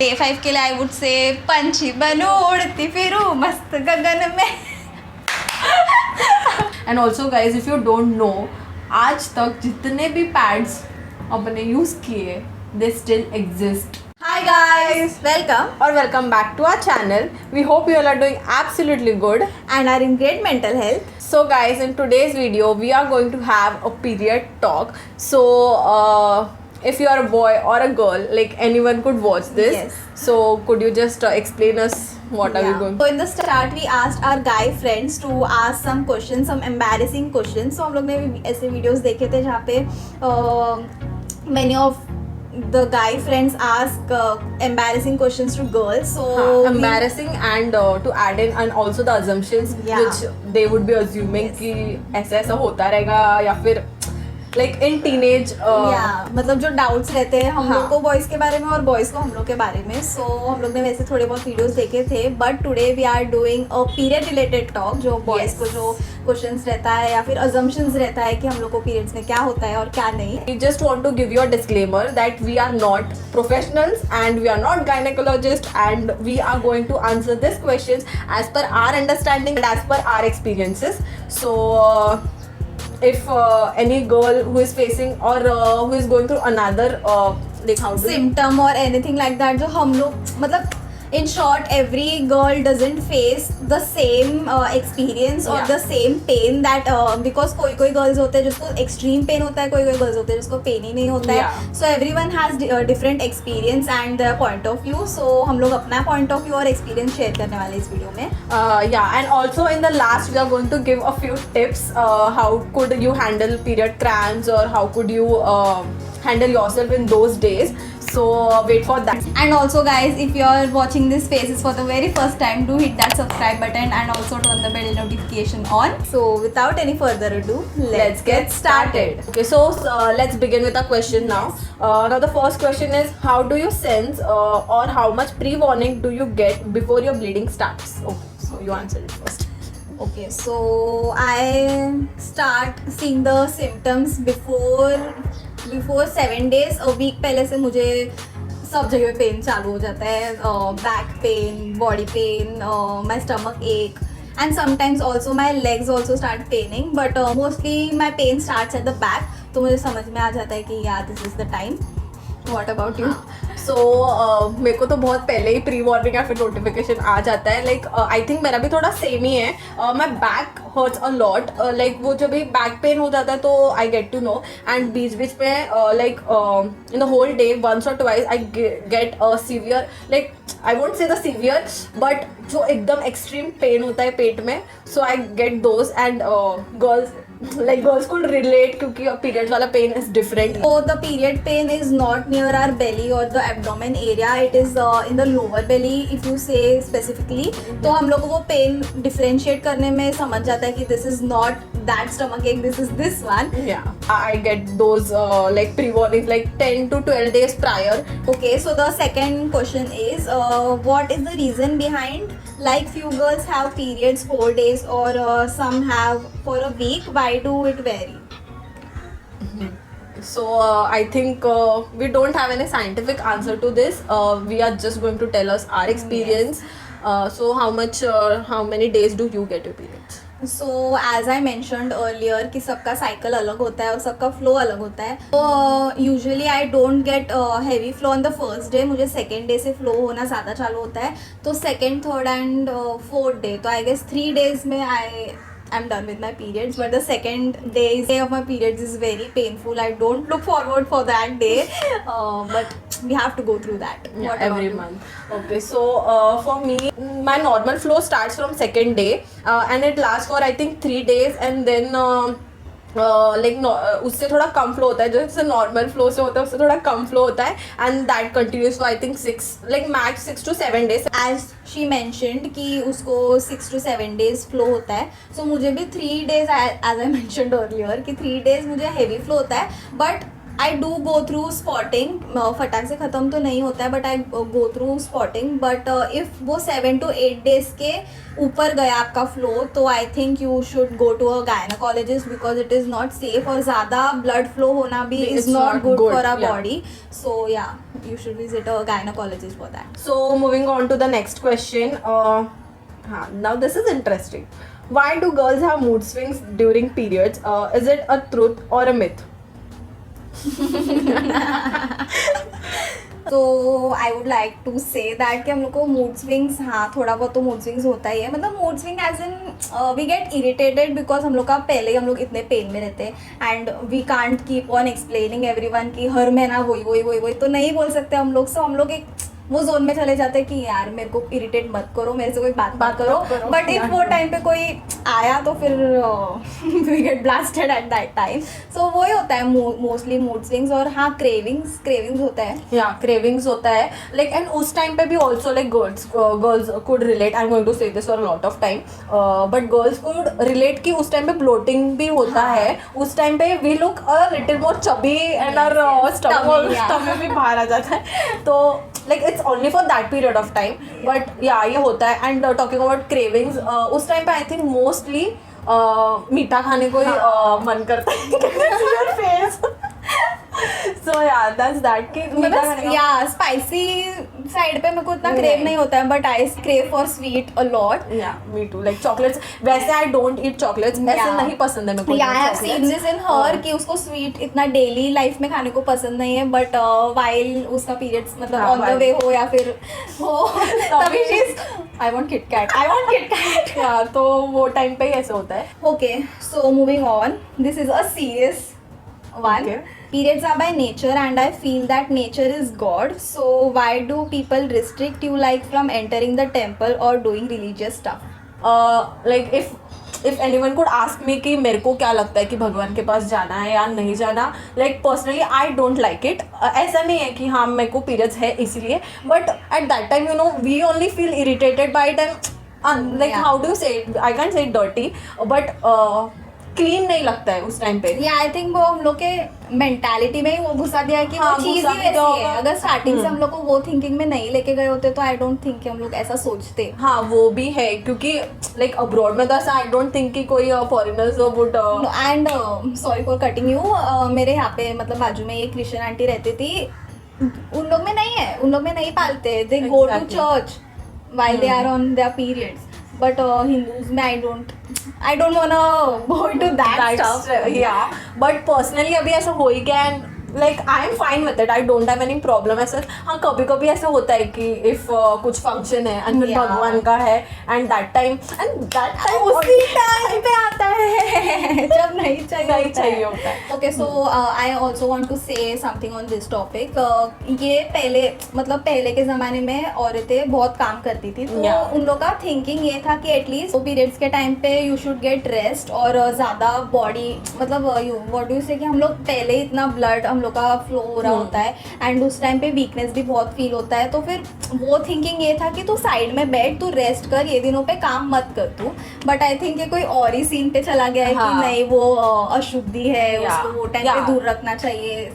Day 5 के लिए आई would से पंछी बनूं उड़ती फिरूं मस्त गगन में. And also guys if you don't know, आज तक जितने भी पैड्स अपने यूज किए they still exist. Hi guys, welcome और welcome back to our channel. We hope you all are doing absolutely good. and are in great mental health. So guys, in today's video we are going to have a period talk. So if you are a boy or a girl, like anyone could watch this. Yes. So could you just explain us what are we going So in the start we asked our guy friends to ask some questions, some embarrassing questions. So हम लोग ने भी ऐसे videos देखे थे जहाँ पे many of the guy friends ask embarrassing questions to girls. So embarrassing and to add in and also the assumptions Yeah. which they would be assuming Yes. कि ऐसा ऐसा होता रहेगा या फिर like in teenage मतलब जो डाउट्स रहते हैं हम हाँ. लोग को बॉयज़ के बारे में और बॉयज़ को हम लोग के बारे में. सो हम लोग ने वैसे थोड़े बहुत वीडियोस देखे थे, but today we are doing a period related talk. जो बॉयज़ को जो क्वेश्चंस रहता है या फिर अजम्पशंस रहता है कि हम लोग को पीरियड्स में क्या होता है और क्या नहीं. We just want to give you a disclaimer that we are not professionals and we are not gynecologists and we are going to answer these questions as per our understanding and as per our experiences. So if any girl who is facing or who is going through another like how do symptom और anything like that जो हम लोग मतलब in short every girl doesn't face the same experience और the same pain that because कोई कोई girls होते हैं जिसको एक्सट्रीम पेन होता है, कोई कोई गर्ल्स होते हैं जिसको पेन ही नहीं होता है. So every one has different experience and point of view. So हम लोग अपना पॉइंट ऑफ व्यू और एक्सपीरियंस शेयर करने वाले इस वीडियो में. yeah, and also in the last we are going to give a few tips how could you handle period cramps or how could you handle yourself in those days. So wait for that. And also guys, if you are watching this faces for the very first time, do hit that subscribe button and also turn the bell notification on. So without any further ado, let's get started. Okay, so let's begin with a question now. Now the first question is, how do you sense or how much pre-warning do you get before your bleeding starts? Okay, so you answer it first. Okay, so I start seeing the symptoms before 7 days. A week पहले से मुझे सब जगह pen चालू हो जाता है. Back pain, body pain, my stomach एक, and sometimes also my legs also start paining, but mostly my pain starts at the back. तो मुझे समझ में आ जाता है कि यार this is the time. What about you? सो मेरे को तो बहुत पहले ही प्री वार्निंग या फिर नोटिफिकेशन आ जाता है. लाइक आई थिंक मेरा भी थोड़ा सेम ही है. My back hurts a lot. Like वो जब भी बैक पेन हो जाता है तो I get to know. And बीच बीच में like in the whole day once और twice I get a severe, like I won't say the severe but जो एकदम एक्सट्रीम पेन होता है पेट में. So I get those and girls could relate क्योंकि पीरियड्स वाला pain is different. So the period pain is not near our belly or the abdomen area. It is in the lower belly if you say specifically. तो हम लोग को वो pen differentiate करने में समझ जाता है कि this is not that stomach ache, this is this one. Yeah, I get those like pre-warnings like 10 to 12 days prior. Okay, so the second question is what is the reason behind like few girls have periods 4 days or some have for a week? Why do it vary? So I think we don't have any scientific answer to this. We are just going to tell us our experience. So how many days do you get your periods? So as I mentioned earlier कि सबका cycle अलग होता है और सबका flow अलग होता है. तो usually I don't get heavy flow on the first day. मुझे सेकेंड डे से फ्लो होना ज़्यादा चालू होता है. तो second, third and fourth day, तो आई गेस 3 days में I'm done with my periods, but the second day of my periods is very painful. I don't look forward for that day, but we have to go through that. Yeah, every month. Okay, so for me, my normal flow starts from second day and it lasts for I think 3 days and then like उससे थोड़ा कम flow होता है. जैसे normal flow से होता है उससे थोड़ा कम फ्लो होता है and that continues for I think 6 like max 6 to 7 days. As she mentioned कि उसको 6 to 7 days फ्लो होता है. सो मुझे भी 3 days as I mentioned earlier कि 3 days मुझे हेवी फ्लो होता है. But I do go through spotting, फटाक से ख़त्म तो नहीं होता है but I go through spotting, but if वो 7 to 8 डेज के ऊपर गया आपका फ्लो तो I think you should go to a gynaecologist because it is not safe, और ज़्यादा ब्लड फ्लो होना भी It's is not not good good, for our yeah. Body. So या you should visit a gynaecologist for that. So moving on to the next question. Now this is interesting. Why do girls have mood swings during periods? Is it a truth or a myth? तो I would like to say that कि हम लोग को mood swings, हाँ थोड़ा बहुत तो mood swings होता ही है. मतलब mood swing as in we get irritated because हम लोग का पहले ही हम लोग इतने पेन में रहते हैं and we can't keep on explaining everyone कि हर महीना वही तो नहीं बोल सकते हम लोग. सो हम लोग एक वो जोन में चले जाते हैं कि यार मेरे को इरिटेट मत करो, मेरे से कोई बात करो. बट इफ वो टाइम पे कोई आया तो फिर we get blasted at that time. So वही होता है मोस्टली मूड स्विंग्स. और हाँ क्रेविंग्स होता है. Yeah, cravings होता है like, and उस टाइम पे भी also like girls could relate. I'm going to say this for a lot of time, but girls could relate कि उस टाइम पे bloating भी होता है. उस टाइम पे we look a little more chubby and our stomach भी बाहर आ जाता है. तो like it's only for that period of time, but yeah ये होता है. And talking about cravings, उस टाइम पे I think mostly मीठा खाने को ही मन करता है. Your face. So yeah, that's that कि मीठा खाने का. या स्पाइसी साइड पे मेरे को इतना क्रेव नहीं होता है but I crave for sweet a lot. Yeah, me too. Like chocolates. वैसे I don't eat chocolates. ऐसे Yeah. नहीं पसंद है मेरे को. या I have chocolates. Seen this in her कि उसको स्वीट इतना डेली लाइफ में खाने को पसंद नहीं है बट वाइल उसका पीरियड्स मतलब हाँ, ऑन द while- वे हो या फिर हो तभी she is I want KitKat. Yeah, तो वो टाइम पे ही ऐसे होता है. Okay, so moving on. This is a serious one. Okay. Periods are by nature, and I feel that nature is God. So why do people restrict you like from entering the temple or doing religious stuff? Like if anyone could ask me कि मेरे को क्या लगता है कि भगवान के पास जाना है या नहीं जाना, like personally I don't like it. ऐसा नहीं है कि हाँ मेरे को periods है इसलिए, but at that time you know we only feel irritated by it and like Yeah. how do you say it? I can't say it dirty, but clean नहीं लगता है उस टाइम पे. या आई थिंक वो हम लोग के मेंटालिटी में ही वो घुसा दिया है कि हाँ, वो चीज घुसा ही वैसी दिया है. होगा. अगर स्टार्टिंग से हम लोग को वो थिंकिंग में नहीं लेके गए होते तो आई डोंट थिंक कि हम लोग ऐसा सोचते. हाँ वो भी है क्योंकि लाइक अब्रॉड में तो ऐसा आई डोंट थिंक कि कोई foreigners would. And sorry for cutting you, मेरे यहाँ पे मतलब बाजू में एक क्रिश्चियन आंटी रहती थी. उन लोग में नहीं है, उन लोग में नहीं पालते. They go to Exactly. Church while they are on their periods. But Hindus में I don't wanna go into that stuff. Yeah, but personally अभी ऐसा हो ही गया and like I am fine with it. I don't have any problem. ऐसा हाँ कभी कभी ऐसा होता है कि if कुछ function है and Yeah. भगवान का है and that time उसी टाइम पे आता है जब नहीं चाहिए होता है. Okay. So I also want to say something on this topic. ये पहले के ज़माने में औरतें बहुत काम करती थी तो Yeah. उन लोग का थिंकिंग ये था कि एटलीस्ट पीरियड्स के टाइम पे यू शुड गेट रेस्ट और ज़्यादा बॉडी मतलब व्हाट डू यू से कि हम लोग पहले ही इतना ब्लड हम लोग का फ्लो हो रहा होता है एंड उस टाइम पे वीकनेस भी बहुत फील होता है. तो फिर वो थिंकिंग ये था कि तू साइड में बैठ, तू रेस्ट कर, ये दिनों पे काम मत कर तू. बट आई थिंक ये कोई और ही सीन पे चला गया है हाँ. कि नहीं वो अशुद्धि है, Yeah. उसको वो टाइम Yeah. पे दूर रखना चाहिए.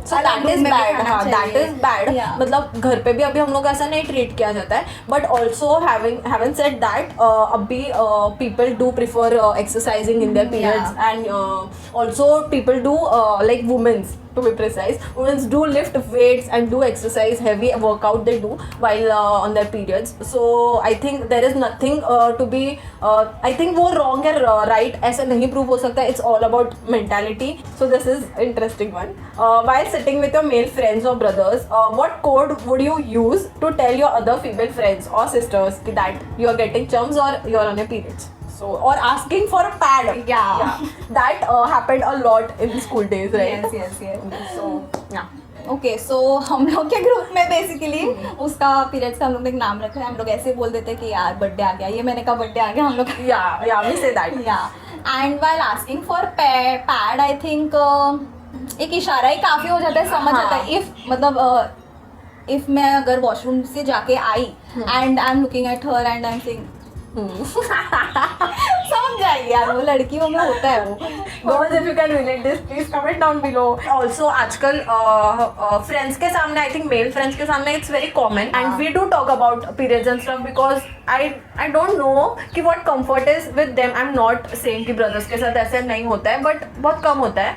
So that is bad. हाँ, that is bad. Yeah. मतलब घर पे भी अभी हम लोग ऐसा नहीं ट्रीट किया जाता है. But also having said that, अभी people do prefer exercising in their periods. Yeah. And also people do like women's to be precise. Women do lift weights and do exercise, heavy workout they do while on their periods. So I think there is nothing to be. I think वो wrong है right ऐसा नहीं prove हो सकता. It's all about mentality. So this is interesting one. While sitting with your male friends or brothers, what code would you use to tell your other female friends or sisters that you are getting chums or you are on your periods? So or asking for a pad. Yeah. That happened a lot in school days, right? Yes. So yeah. Okay. So हम लोग के group में basically उसका periods का हम लोग ने एक नाम रखा है. हम लोग ऐसे बोल देते हैं कि यार बर्थडे आ गया, ये मैंने कहा बर्थडे आ गया हम लोग का. Yeah, we say that. या and while asking for pad I think एक इशारा ही काफ़ी हो जाता है, समझ आता है. इफ मतलब इफ मैं अगर वॉशरूम से जाके I and I am looking at her and I am saying समझ जाएगी है यार, वो लड़कियों में होता है वो। Girls, if you can relate this, please comment down below. Also, आजकल friends के सामने, I think male friends के सामने it's very common, and we do talk about periods and stuff because I don't know कि what comfort is with them. I'm not saying कि brothers के साथ ऐसे नहीं होता है, but बहुत कम होता है.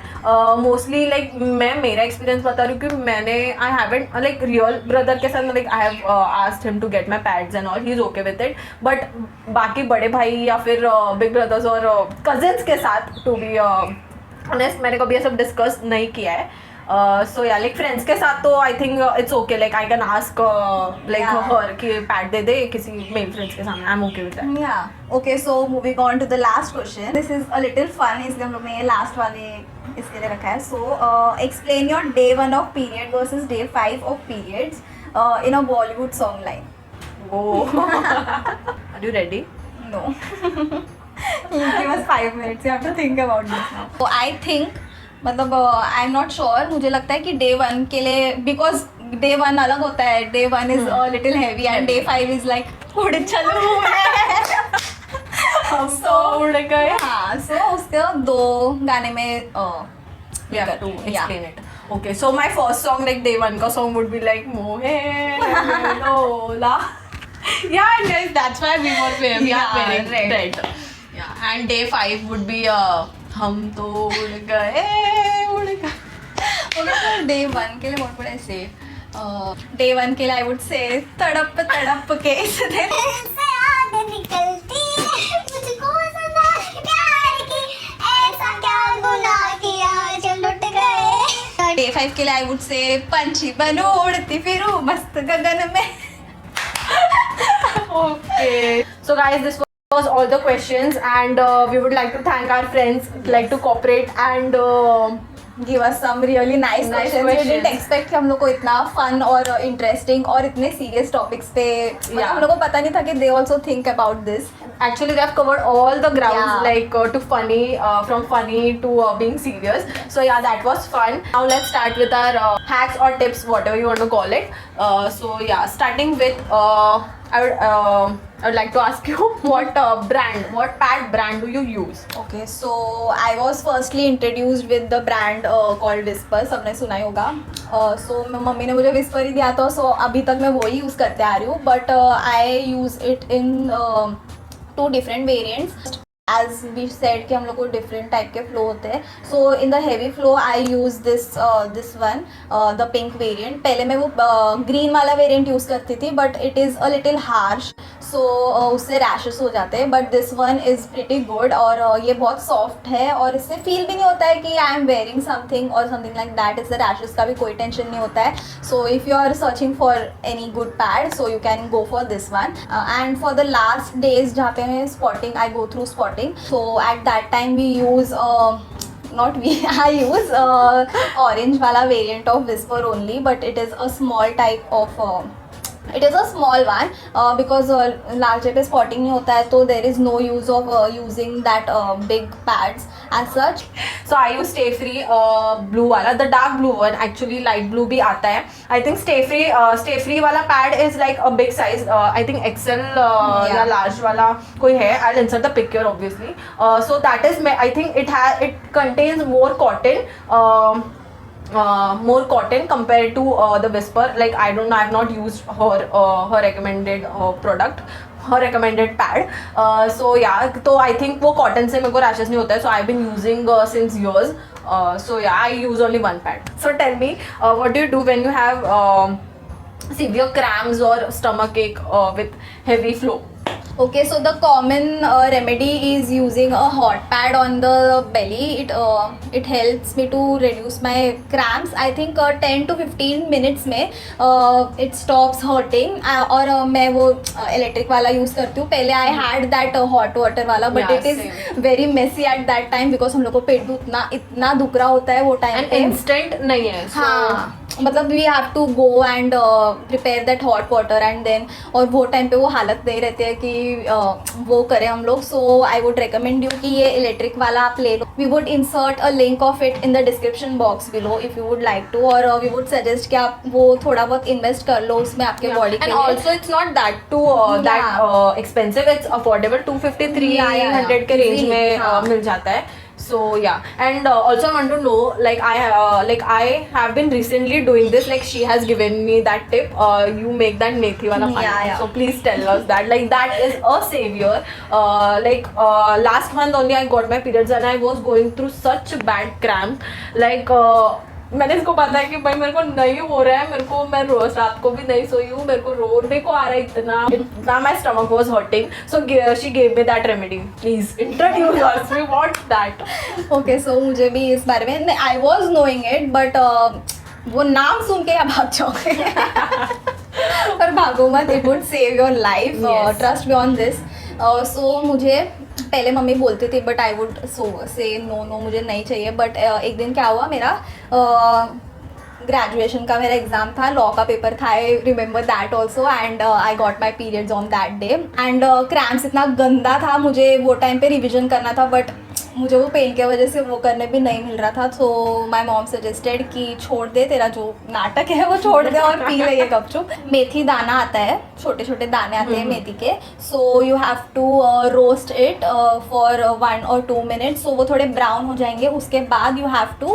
Mostly like मैं मेरा experience बता रही हूँ कि मैंने I haven't like real brother के साथ like I have asked him to get my pads and all. He's okay with it. But बाकी बड़े भाई या फिर big brothers और cousins के साथ to be ऑनेस्ट मैंने कभी ये सब डिस्कस नहीं किया है. सो या लाइक फ्रेंड्स के साथ तो I think it's okay, like I can ask like her कि पैड दे दे किसी मेल फ्रेंड्स के सामने. I am okay with that. Yeah. Okay, so moving on to the last question. This is a little fun, इसलिए हम लोग ने ये लास्ट वाले इसके लिए रखा है. So explain your day 1 of period versus day 5 of periods in a Bollywood song line. Are you ready? No. You give us 5 minutes. You have to think about this now. So I think मतलब I am not sure. मुझे लगता है कि day 1 के लिए, because day 1 अलग होता है. Day 1 is little heavy and day 5 is like उड़ चलो हम तो उड़ गए. हाँ, सो उसके 2 गाने में We have to explain it. Okay, so my first song like day 1 का song would be like Mohe Lola. Yeah, guys, that's why we are wearing red. Yeah, and day 5 would be हम तो उड़ गए. Day 1 के लिए बहुत बड़ा ऐसे डे 1 के लिए आई वुड से तड़प तड़प के इस दिन से आग निकलती मुझको सदा प्यार की, ऐसा क्या गुनाह किया जो लुट गए. डे 5 के लिए आई वुड से पंछी बनो उड़ती फिरूं मस्त गगन में. Okay. So guys, this was all the questions, and we would like to thank our friends like to cooperate and give us some really nice questions. We didn't expect कि हम लोग को इतना फन और इंटरेस्टिंग और इतने serious topics पे हम लोग को पता नहीं था कि they also think about this. actually they have covered all the grounds. Yeah. Like to funny, from funny to being serious. So yeah, that was fun. Now let's start with our hacks or tips, whatever you want to call it. So yeah, starting with I would like to ask you what pad brand do you use? Okay, so I was firstly introduced with the brand called Whisper. सबने सुना ही होगा. So mummy ने मुझे Whisper ही दिया था, so अभी तक मैं वही यूज़ करते आ रही हूँ. But I use it in 2 different variants. As we said कि हम लोग को डिफरेंट टाइप के फ्लो होते हैं. So in the heavy flow I use this one, the pink variant. पहले मैं वो ग्रीन वाला वेरिएंट यूज़ करती थी, but it is a little harsh, so उससे रैशेस हो जाते हैं. But this one is pretty good, और ये बहुत सॉफ्ट है और इससे फील भी नहीं होता है कि आई एम वेयरिंग समथिंग और समथिंग लाइक दैट. इससे रैशेस का भी कोई टेंशन नहीं होता है. So if you are searching for any good pad, so you can go for this one. And for the last days जहाँ पे मैं spotting, I go through spotting. So at that time we use I use orange wala variant of Whisper only, but it is a small type of it is a small one because larger पे spotting नहीं होता है, तो there is no use of using that big pads as such. So I use Stay Free blue वाला, the dark blue one. Actually light blue भी आता है. I think Stay Free वाला pad is like a big size. I think XL या large वाला कोई है. I'll insert the picture obviously. So that is I think it contains more cotton. More cotton compared to the Whisper. Like I don't know, I've not used her recommended product, her recommended pad. So yeah, तो I think वो cotton से मेरे को rashes नहीं होता है. So I've been using since years. So yeah, I use only one pad. So tell me, what do you do when you have severe cramps or stomach ache with heavy flow? Okay, so the common remedy is using a hot pad on the belly. It helps me to reduce my cramps. I think 10 to 15 minutes में it stops hurting. और मैं वो electric वाला use करती हूँ. पहले I had that hot water वाला, but Yeah, it is same. very messy at that time because हम लोग को पेट भी इतना दुख रहा होता है वो टाइम And पे. instant नहीं है. So हाँ, मतलब we have to go and prepare that hot water and then, और वो टाइम पे वो हालत नहीं रहती है कि वो करें हम लोग, so I would recommend you कि ये इलेक्ट्रिक वाला आप ले लो. We would insert a link of it in the description box below if you would like to, और वी वुड सजेस्ट कि आप वो थोड़ा बहुत इन्वेस्ट कर लो उसमें आपके बॉडी के And लिए. also it's not that too expensive. It's affordable. 250-300 के range Easily, में हाँ. मिल जाता है. So yeah, and also I want to know, like I have been recently doing this. Like she has given me that tip. You make that methi wala pani. Yeah. So please tell us that. Like that is a savior. Last month only I got my periods and I was going through such bad cramp. Like मैंने इसको पता है कि भाई मेरे को नहीं हो रहा है, मेरे को मैं रोज रात को भी नहीं सोई हूँ, मेरे को रोने को आ रहा है इतना my stomach was hurting. So she gave me that remedy. Please introduce us, we want that. Okay, so मुझे भी इस बारे में I was knowing it, but वो नाम सुन के आप भाग जाओगे. पर भागो मत, it would save your life, Yes. Trust me on this. So मुझे पहले मम्मी बोलती थी but I would say no मुझे नहीं चाहिए. बट एक दिन क्या हुआ, मेरा ग्रेजुएशन का मेरा एग्जाम था, लॉ का पेपर था, I remember that also, and I got my periods on that day. And cramps इतना गंदा था, मुझे वो टाइम पे रिविजन करना था, बट मुझे वो पेन की वजह से वो करने भी नहीं मिल रहा था. सो माई मॉम सजेस्टेड कि छोड़ दे, तेरा जो नाटक है वो छोड़ दे और पी ले ये गपचुप. मेथी दाना आता है, छोटे छोटे दाने आते हैं मेथी के. So you have to roast it for 1 or 2 minutes. So वो थोड़े ब्राउन हो जाएंगे, उसके बाद you have to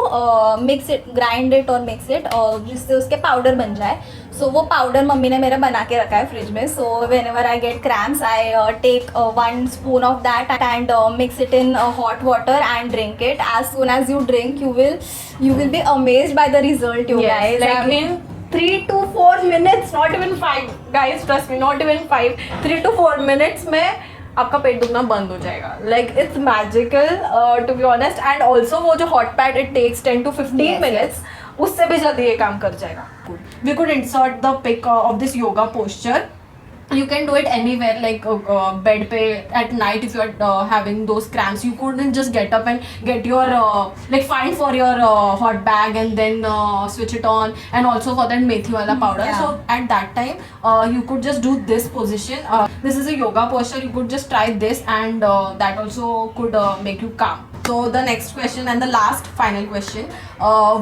mix it, grind it और मिक्स इट, जिससे उसके पाउडर बन जाए. सो वो पाउडर मम्मी ने मेरा बना के रखा है फ्रिज में. So whenever I get cramps I take 1 spoon of that and mix it in hot water and drink it. As soon as you drink, you will be amazed by the result, you guys. Like in 3 to 4 minutes, not even 5, guys, trust me, not even 5, 3 to 4 minutes में आपका पेट दुखना बंद हो जाएगा. Like it's magical, to be honest. And also वो जो hot pad, it takes 10 to 15 Yes, minutes. उससे भी जल्दी ये काम कर जाएगा. We could insert the pic of this yoga posture. You can do it anywhere, like bed pe at night if you are having those cramps. You couldn't just get up and get your like find for your hot bag and then switch it on, and also for that methi wala powder. Yeah. So at that time you could just do this position. This is a yoga posture. You could just try this, and that also could make you calm. So the next question and the last final question,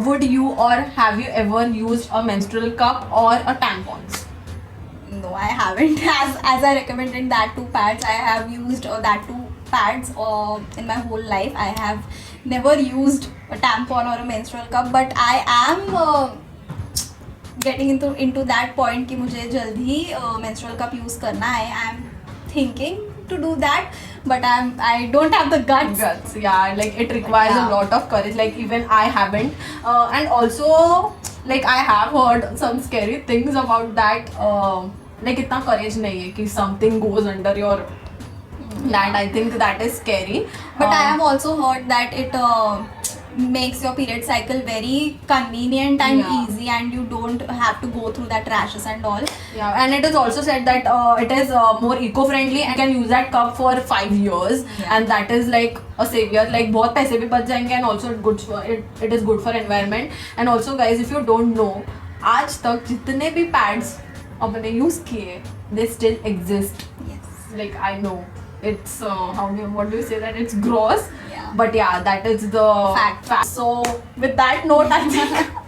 would you or have you ever used a menstrual cup or a tampons? No, I haven't. As I recommended that 2 pads, I have used that 2 pads in my whole life. I have never used a tampon or a menstrual cup, but I am getting into that point कि मुझे जल्द ही menstrual cup use करना है. I am thinking to do that, but I don't have the guts. Yeah, like it requires Yeah. a lot of courage. Like even I haven't, and also like I have heard some scary things about that. Like इतना courage नहीं है कि something goes under your land. I think that is scary. But I have also heard that it makes your period cycle very convenient and Yeah. easy, and you don't have to go through that rashes and all. Yeah, and it is also said that it is more eco-friendly and can use that cup for 5 years. Yeah. And that is like a savior. Like बहुत पैसे भी बच जाएंगे, and also it is good for environment. And also guys, if you don't know, आज तक जितने भी pads अपने यूज किए, they still exist. Yes. Like I know it's what do you say, that it's gross, Yeah. but yeah, that is the Fact. So with that note, I think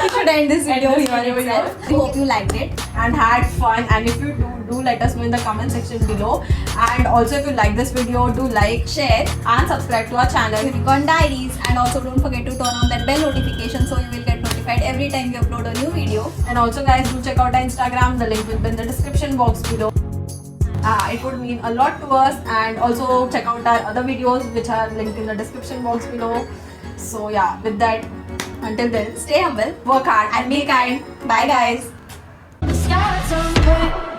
We should end this video this here video itself. here. Hope you liked it. and had fun. And if you do let us know in the comment section below. And also if you like this video, do like, Share. and subscribe to our channel. Unicorn Diaries, and also don't forget to turn on that bell notification so you will get notified every time we upload a new video. And also guys, do check out our Instagram. The link will be in the description box below. It would mean a lot to us. And also check out our other videos which are linked in the description box below. So yeah, with that, until then, Stay humble work hard and be kind. Bye guys. The stars are red.